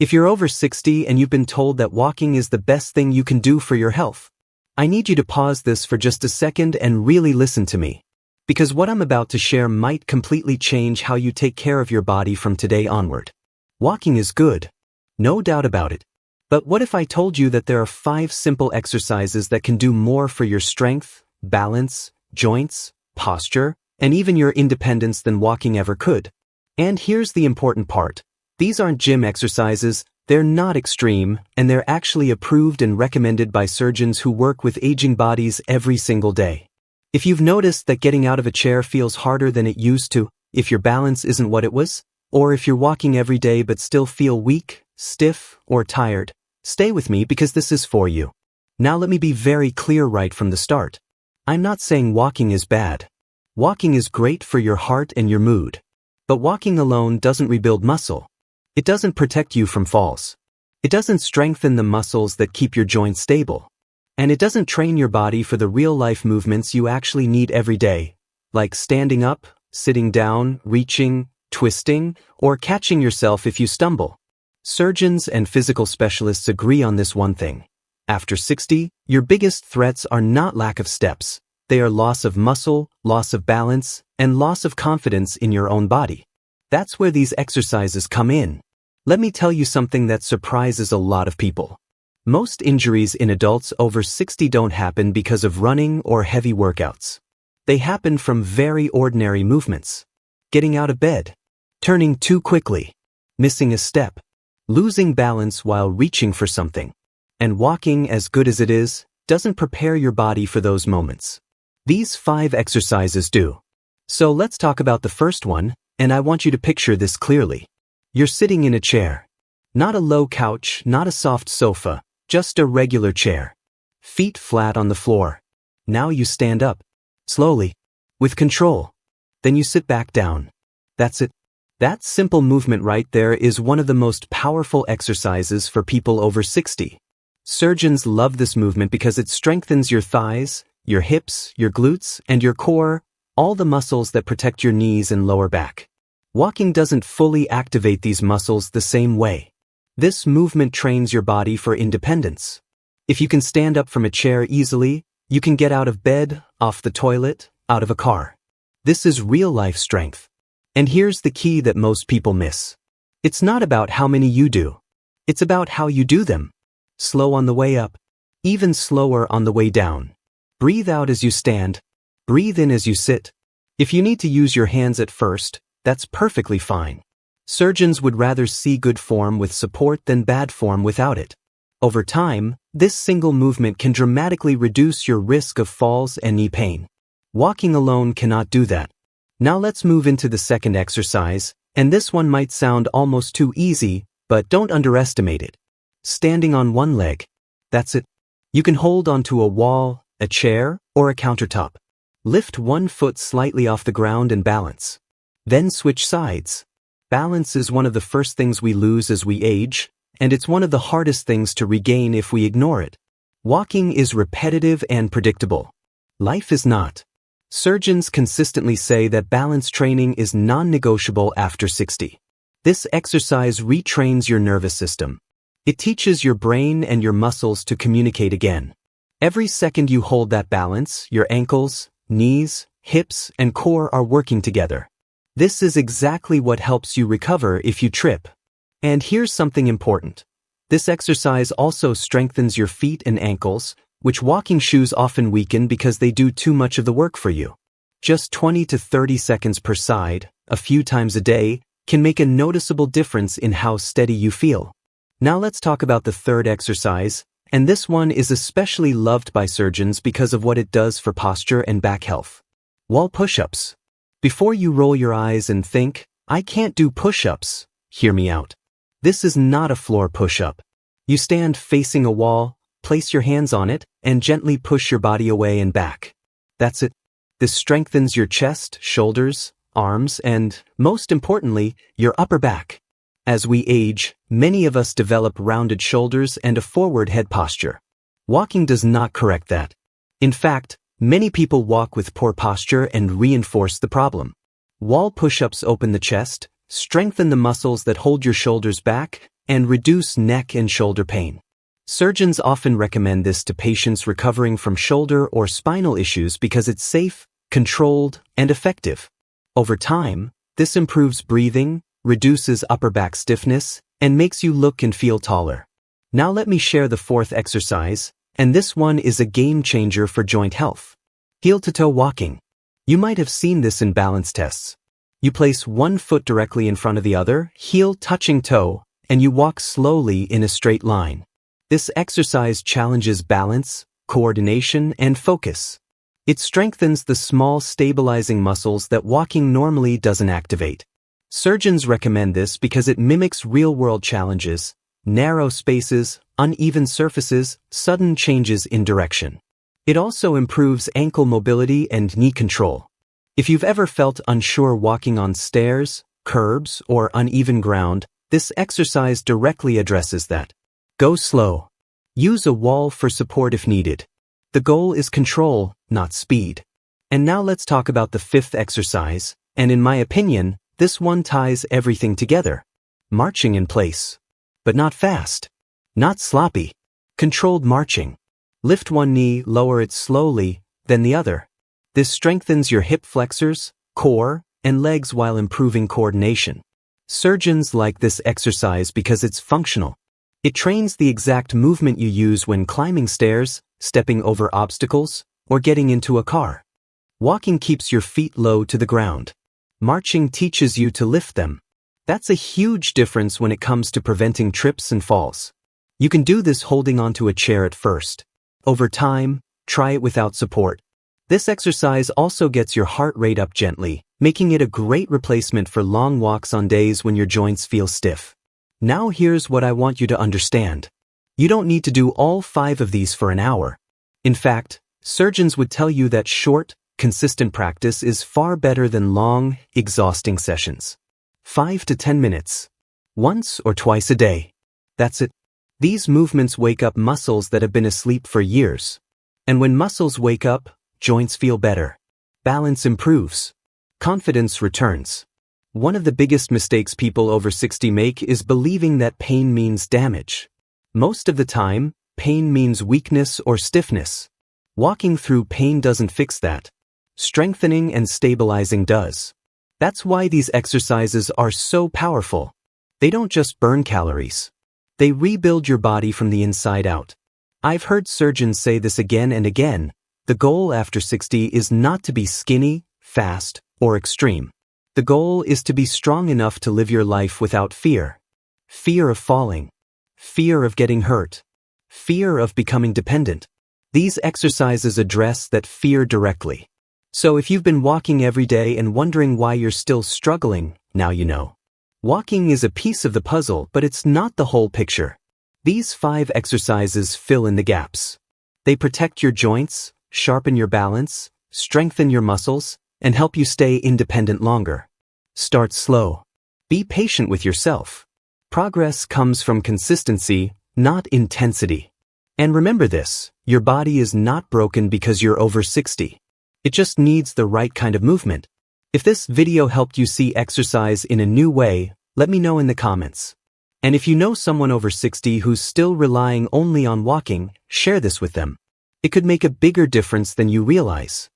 If you're over 60 and you've been told that walking is the best thing you can do for your health, I need you to pause this for just a second and really listen to me. Because what I'm about to share might completely change how you take care of your body from today onward. Walking is good. No doubt about it. But what if I told you that there are 5 simple exercises that can do more for your strength, balance, joints, posture, and even your independence than walking ever could? And here's the important part. These aren't gym exercises, they're not extreme, and they're actually approved and recommended by surgeons who work with aging bodies every single day. If you've noticed that getting out of a chair feels harder than it used to, if your balance isn't what it was, or if you're walking every day but still feel weak, stiff, or tired, stay with me because this is for you. Now let me be very clear right from the start. I'm not saying walking is bad. Walking is great for your heart and your mood. But walking alone doesn't rebuild muscle. It doesn't protect you from falls. It doesn't strengthen the muscles that keep your joints stable. And it doesn't train your body for the real-life movements you actually need every day, like standing up, sitting down, reaching, twisting, or catching yourself if you stumble. Surgeons and physical specialists agree on this one thing. After 60, your biggest threats are not lack of steps. They are loss of muscle, loss of balance, and loss of confidence in your own body. That's where these exercises come in. Let me tell you something that surprises a lot of people. Most injuries in adults over 60 don't happen because of running or heavy workouts. They happen from very ordinary movements. Getting out of bed, turning too quickly, missing a step, losing balance while reaching for something. And walking, as good as it is, doesn't prepare your body for those moments. These 5 exercises do. So let's talk about the first one, and I want you to picture this clearly. You're sitting in a chair. Not a low couch, not a soft sofa, just a regular chair. Feet flat on the floor. Now you stand up. Slowly. With control. Then you sit back down. That's it. That simple movement right there is one of the most powerful exercises for people over 60. Surgeons love this movement because it strengthens your thighs, your hips, your glutes, and your core, all the muscles that protect your knees and lower back. Walking doesn't fully activate these muscles the same way. This movement trains your body for independence. If you can stand up from a chair easily, you can get out of bed, off the toilet, out of a car. This is real-life strength. And here's the key that most people miss. It's not about how many you do. It's about how you do them. Slow on the way up, even slower on the way down. Breathe out as you stand. Breathe in as you sit. If you need to use your hands at first, that's perfectly fine. Surgeons would rather see good form with support than bad form without it. Over time, this single movement can dramatically reduce your risk of falls and knee pain. Walking alone cannot do that. Now let's move into the second exercise, and this one might sound almost too easy, but don't underestimate it. Standing on one leg. That's it. You can hold onto a wall, a chair, or a countertop. Lift one foot slightly off the ground and balance. Then switch sides. Balance is one of the first things we lose as we age, and it's one of the hardest things to regain if we ignore it. Walking is repetitive and predictable. Life is not. Surgeons consistently say that balance training is non-negotiable after 60. This exercise retrains your nervous system. It teaches your brain and your muscles to communicate again. Every second you hold that balance, your ankles, knees, hips, and core are working together. This is exactly what helps you recover if you trip. And here's something important. This exercise also strengthens your feet and ankles, which walking shoes often weaken because they do too much of the work for you. Just 20 to 30 seconds per side, a few times a day, can make a noticeable difference in how steady you feel. Now let's talk about the third exercise, and this one is especially loved by surgeons because of what it does for posture and back health. Wall push-ups. Before you roll your eyes and think, I can't do push-ups, hear me out. This is not a floor push-up. You stand facing a wall, place your hands on it, and gently push your body away and back. That's it. This strengthens your chest, shoulders, arms, and, most importantly, your upper back. As we age, many of us develop rounded shoulders and a forward head posture. Walking does not correct that. In fact, many people walk with poor posture and reinforce the problem. Wall push-ups open the chest, strengthen the muscles that hold your shoulders back, and reduce neck and shoulder pain. Surgeons often recommend this to patients recovering from shoulder or spinal issues because it's safe, controlled, and effective. Over time, this improves breathing, reduces upper back stiffness, and makes you look and feel taller. Now let me share the fourth exercise, and this one is a game changer for joint health. Heel-to-toe walking. You might have seen this in balance tests. You place one foot directly in front of the other, heel touching toe, and you walk slowly in a straight line. This exercise challenges balance, coordination, and focus. It strengthens the small stabilizing muscles that walking normally doesn't activate. Surgeons recommend this because it mimics real-world challenges, narrow spaces, uneven surfaces, sudden changes in direction. It also improves ankle mobility and knee control. If you've ever felt unsure walking on stairs, curbs, or uneven ground, this exercise directly addresses that. Go slow. Use a wall for support if needed. The goal is control, not speed. And now let's talk about the fifth exercise, and in my opinion, this one ties everything together. Marching in place. But not fast. Not sloppy. Controlled marching. Lift one knee, lower it slowly, then the other. This strengthens your hip flexors, core, and legs while improving coordination. Surgeons like this exercise because it's functional. It trains the exact movement you use when climbing stairs, stepping over obstacles, or getting into a car. Walking keeps your feet low to the ground. Marching teaches you to lift them. That's a huge difference when it comes to preventing trips and falls. You can do this holding onto a chair at first. Over time, try it without support. This exercise also gets your heart rate up gently, making it a great replacement for long walks on days when your joints feel stiff. Now here's what I want you to understand. You don't need to do all 5 of these for an hour. In fact, surgeons would tell you that short, consistent practice is far better than long, exhausting sessions. 5 to 10 minutes. Once or twice a day. That's it. These movements wake up muscles that have been asleep for years. And when muscles wake up, joints feel better. Balance improves. Confidence returns. One of the biggest mistakes people over 60 make is believing that pain means damage. Most of the time, pain means weakness or stiffness. Walking through pain doesn't fix that. Strengthening and stabilizing does. That's why these exercises are so powerful. They don't just burn calories. They rebuild your body from the inside out. I've heard surgeons say this again and again. The goal after 60 is not to be skinny, fast, or extreme. The goal is to be strong enough to live your life without fear. Fear of falling. Fear of getting hurt. Fear of becoming dependent. These exercises address that fear directly. So if you've been walking every day and wondering why you're still struggling, now you know. Walking is a piece of the puzzle, but it's not the whole picture. These 5 exercises fill in the gaps. They protect your joints, sharpen your balance, strengthen your muscles, and help you stay independent longer. Start slow. Be patient with yourself. Progress comes from consistency, not intensity. And remember this, your body is not broken because you're over 60. It just needs the right kind of movement. If this video helped you see exercise in a new way, let me know in the comments. And if you know someone over 60 who's still relying only on walking, share this with them. It could make a bigger difference than you realize.